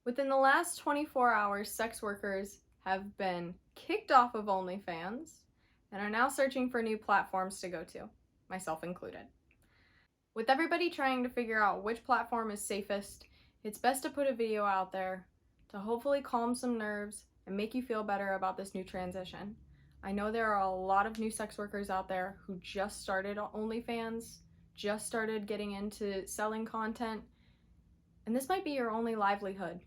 Within the last 24 hours, sex workers have been kicked off of OnlyFans and are now searching for new platforms to go to, myself included. With everybody trying to figure out which platform is safest, it's best to put a video out there to hopefully calm some nerves and make you feel better about this new transition. I know there are a lot of new sex workers out there who just started OnlyFans, just started getting into selling content, and this might be your only livelihood.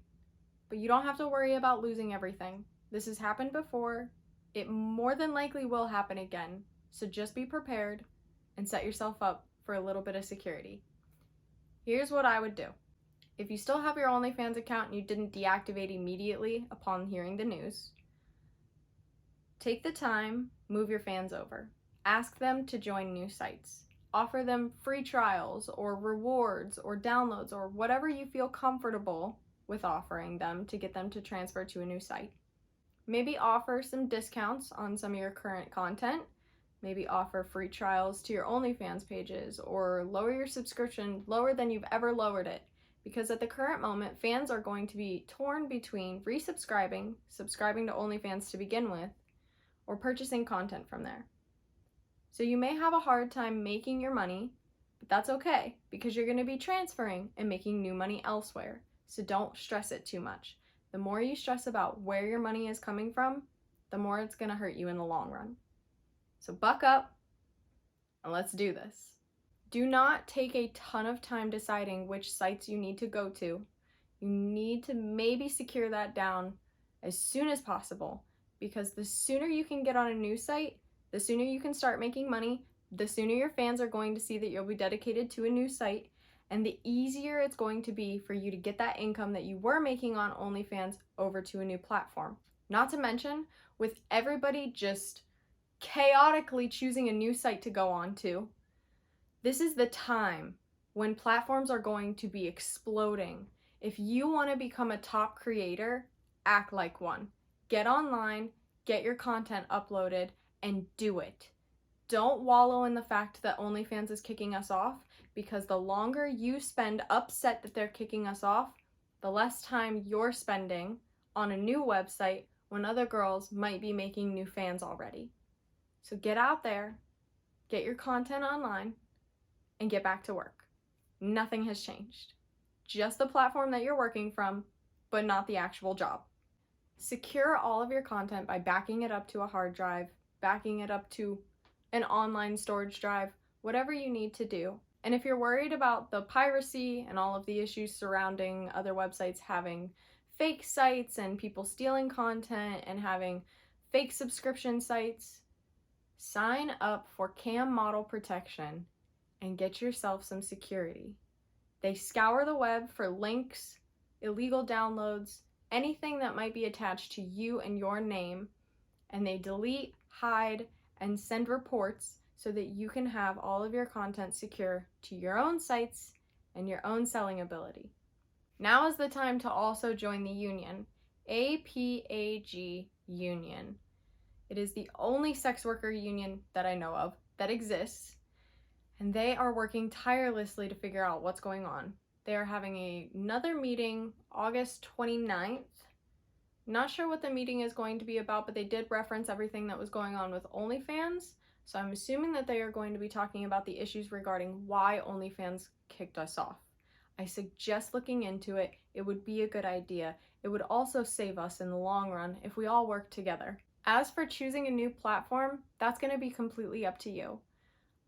But you don't have to worry about losing everything. This has happened before. It more than likely will happen again. So just be prepared and set yourself up for a little bit of security. Here's what I would do. If you still have your OnlyFans account and you didn't deactivate immediately upon hearing the news, take the time, move your fans over. Ask them to join new sites. Offer them free trials or rewards or downloads or whatever you feel comfortable with offering them to get them to transfer to a new site. Maybe offer some discounts on some of your current content. Maybe offer free trials to your OnlyFans pages or lower your subscription lower than you've ever lowered it. Because at the current moment, fans are going to be torn between resubscribing, subscribing to OnlyFans to begin with, or purchasing content from there. So you may have a hard time making your money, but that's okay because you're going to be transferring and making new money elsewhere. So don't stress it too much. The more you stress about where your money is coming from, the more it's going to hurt you in the long run. So buck up and let's do this. Do not take a ton of time deciding which sites you need to go to. You need to maybe secure that down as soon as possible, because the sooner you can get on a new site, the sooner you can start making money, the sooner your fans are going to see that you'll be dedicated to a new site, and the easier it's going to be for you to get that income that you were making on OnlyFans over to a new platform. Not to mention, with everybody just chaotically choosing a new site to go on to, this is the time when platforms are going to be exploding. If you want to become a top creator, act like one. Get online, get your content uploaded, and do it. Don't wallow in the fact that OnlyFans is kicking us off, because the longer you spend upset that they're kicking us off, the less time you're spending on a new website when other girls might be making new fans already. So get out there, get your content online, and get back to work. Nothing has changed. Just the platform that you're working from, but not the actual job. Secure all of your content by backing it up to a hard drive, backing it up to an online storage drive, whatever you need to do. And if you're worried about the piracy and all of the issues surrounding other websites having fake sites and people stealing content and having fake subscription sites, sign up for Cam Model Protection and get yourself some security. They scour the web for links, illegal downloads, anything that might be attached to you and your name, and they delete, hide, and send reports so that you can have all of your content secure to your own sites and your own selling ability. Now is the time to also join the union, APAG Union. It is the only sex worker union that I know of that exists, and they are working tirelessly to figure out what's going on. They are having another meeting August 29th. Not sure what the meeting is going to be about, but they did reference everything that was going on with OnlyFans, so I'm assuming that they are going to be talking about the issues regarding why OnlyFans kicked us off. I suggest looking into it. It would be a good idea. It would also save us in the long run if we all work together. As for choosing a new platform, that's going to be completely up to you.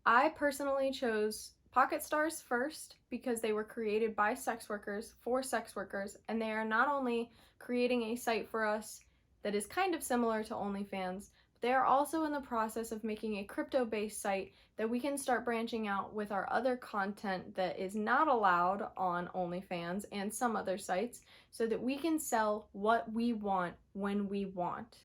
I personally chose Pocket Stars first because they were created by sex workers for sex workers, and they are not only creating a site for us that is kind of similar to OnlyFans, but they are also in the process of making a crypto-based site that we can start branching out with our other content that is not allowed on OnlyFans and some other sites, so that we can sell what we want when we want.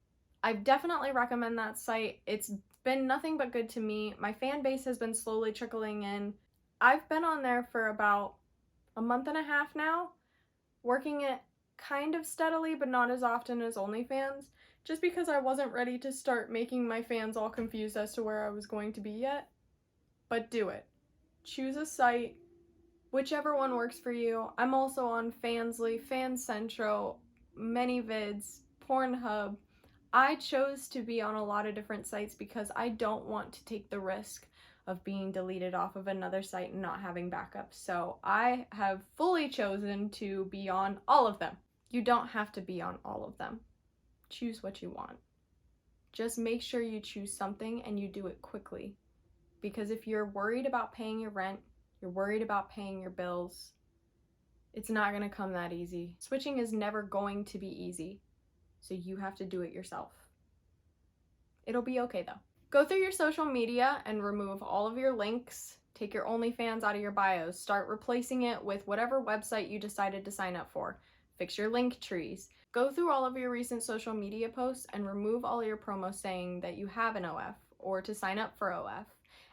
I definitely recommend that site. It's been nothing but good to me. My fan base has been slowly trickling in. I've been on there for about a month and a half now, working it kind of steadily, but not as often as OnlyFans, just because I wasn't ready to start making my fans all confused as to where I was going to be yet. But do it. Choose a site Whichever one works for you. I'm also on Fansly, FanCentro, ManyVids, Pornhub. I chose to be on a lot of different sites because I don't want to take the risk of being deleted off of another site and not having backup. So I have fully chosen to be on all of them. You don't have to be on all of them. Choose what you want. Just make sure you choose something and you do it quickly. Because if you're worried about paying your rent, you're worried about paying your bills, it's not going to come that easy. Switching is never going to be easy. So you have to do it yourself. It'll be okay though. Go through your social media and remove all of your links. Take your OnlyFans out of your bios. Start replacing it with whatever website you decided to sign up for. Fix your link trees. Go through all of your recent social media posts and remove all your promos saying that you have an OF or to sign up for OF.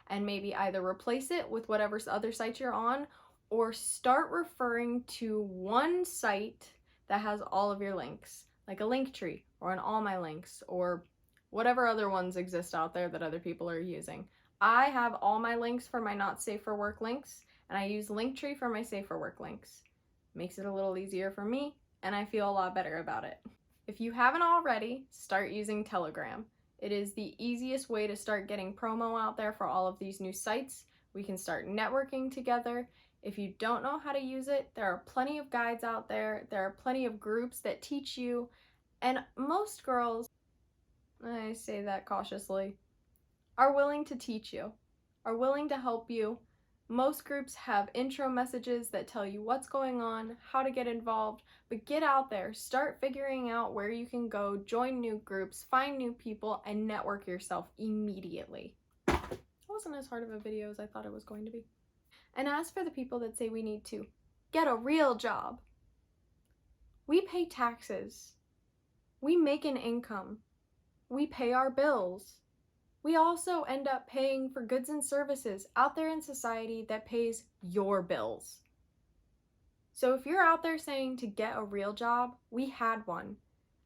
And maybe either replace it with whatever other site you're on or start referring to one site that has all of your links, like a link tree or an all my links or whatever other ones exist out there that other people are using. I have all my links for my not safe for work links, and I use Linktree for my safe for work links. Makes it a little easier for me, and I feel a lot better about it. If you haven't already, start using Telegram. It is the easiest way to start getting promo out there for all of these new sites. We can start networking together. If you don't know how to use it, there are plenty of guides out there. There are plenty of groups that teach you, and most girls, I say that cautiously, are willing to teach you, are willing to help you. Most groups have intro messages that tell you what's going on, how to get involved, but get out there, start figuring out where you can go, join new groups, find new people, and network yourself immediately. It wasn't as hard of a video as I thought it was going to be. And as for the people that say we need to get a real job, we pay taxes, we make an income, we pay our bills. We also end up paying for goods and services out there in society that pays your bills. So if you're out there saying to get a real job, we had one.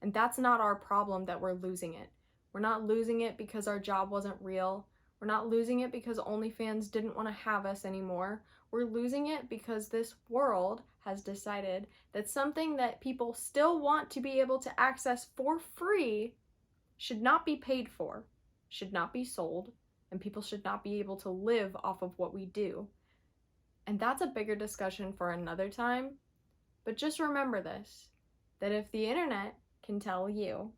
And that's not our problem that we're losing it. We're not losing it because our job wasn't real. We're not losing it because OnlyFans didn't want to have us anymore. We're losing it because this world has decided that something that people still want to be able to access for free should not be paid for, should not be sold, and people should not be able to live off of what we do. And that's a bigger discussion for another time. But just remember this, that if the internet can tell you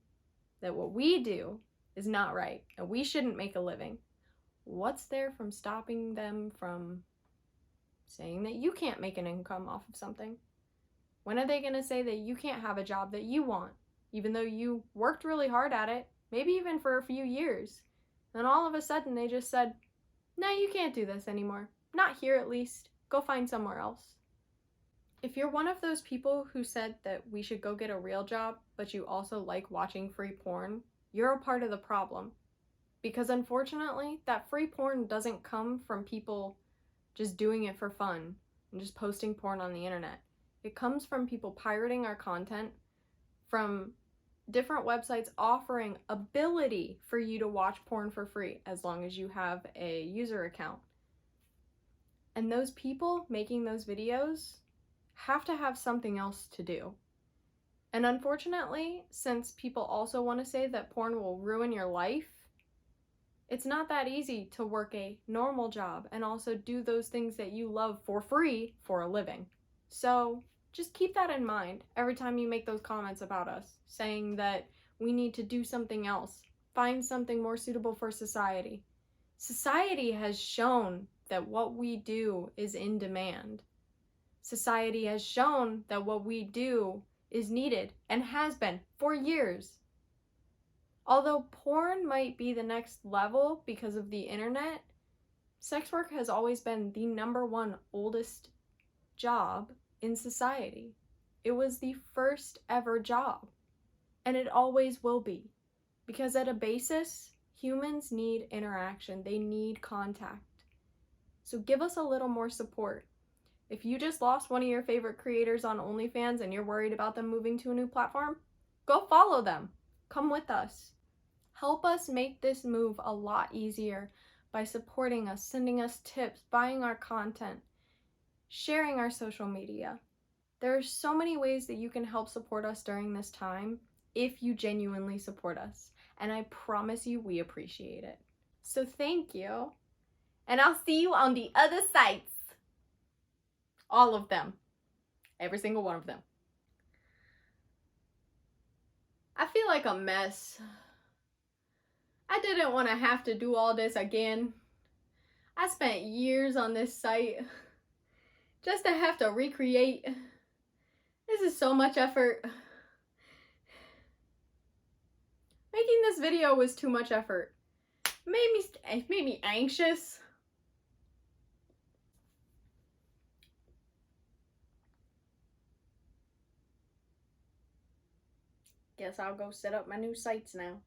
that what we do is not right and we shouldn't make a living, what's there from stopping them from saying that you can't make an income off of something? When are they going to say that you can't have a job that you want, even though you worked really hard at it, maybe even for a few years? Then all of a sudden they just said, no, you can't do this anymore. Not here at least. Go find somewhere else. If you're one of those people who said that we should go get a real job, but you also like watching free porn, you're a part of the problem. Because unfortunately, that free porn doesn't come from people just doing it for fun and just posting porn on the internet. It comes from people pirating our content, from different websites offering ability for you to watch porn for free as long as you have a user account. And those people making those videos have to have something else to do. And unfortunately, since people also want to say that porn will ruin your life, it's not that easy to work a normal job and also do those things that you love for free for a living. So just keep that in mind every time you make those comments about us, saying that we need to do something else, find something more suitable for society. Society has shown that what we do is in demand. Society has shown that what we do is needed and has been for years. Although porn might be the next level because of the internet, sex work has always been the #1 oldest job in society. It was the first ever job, and it always will be, because at a basis, humans need interaction. They need contact. So give us a little more support. If you just lost one of your favorite creators on OnlyFans and you're worried about them moving to a new platform, go follow them. Come with us. Help us make this move a lot easier by supporting us, sending us tips, buying our content. sharing our social media. There are so many ways that you can help support us during this time if you genuinely support us. And I promise you we appreciate it. So thank you. And I'll see you on the other sites. All of them. Every single one of them. I feel like a mess. I didn't want to have to do all this again. I spent years on this site just to have to recreate. This is so much effort. Making this video was too much effort. It made me anxious. Guess I'll go set up my new sites now.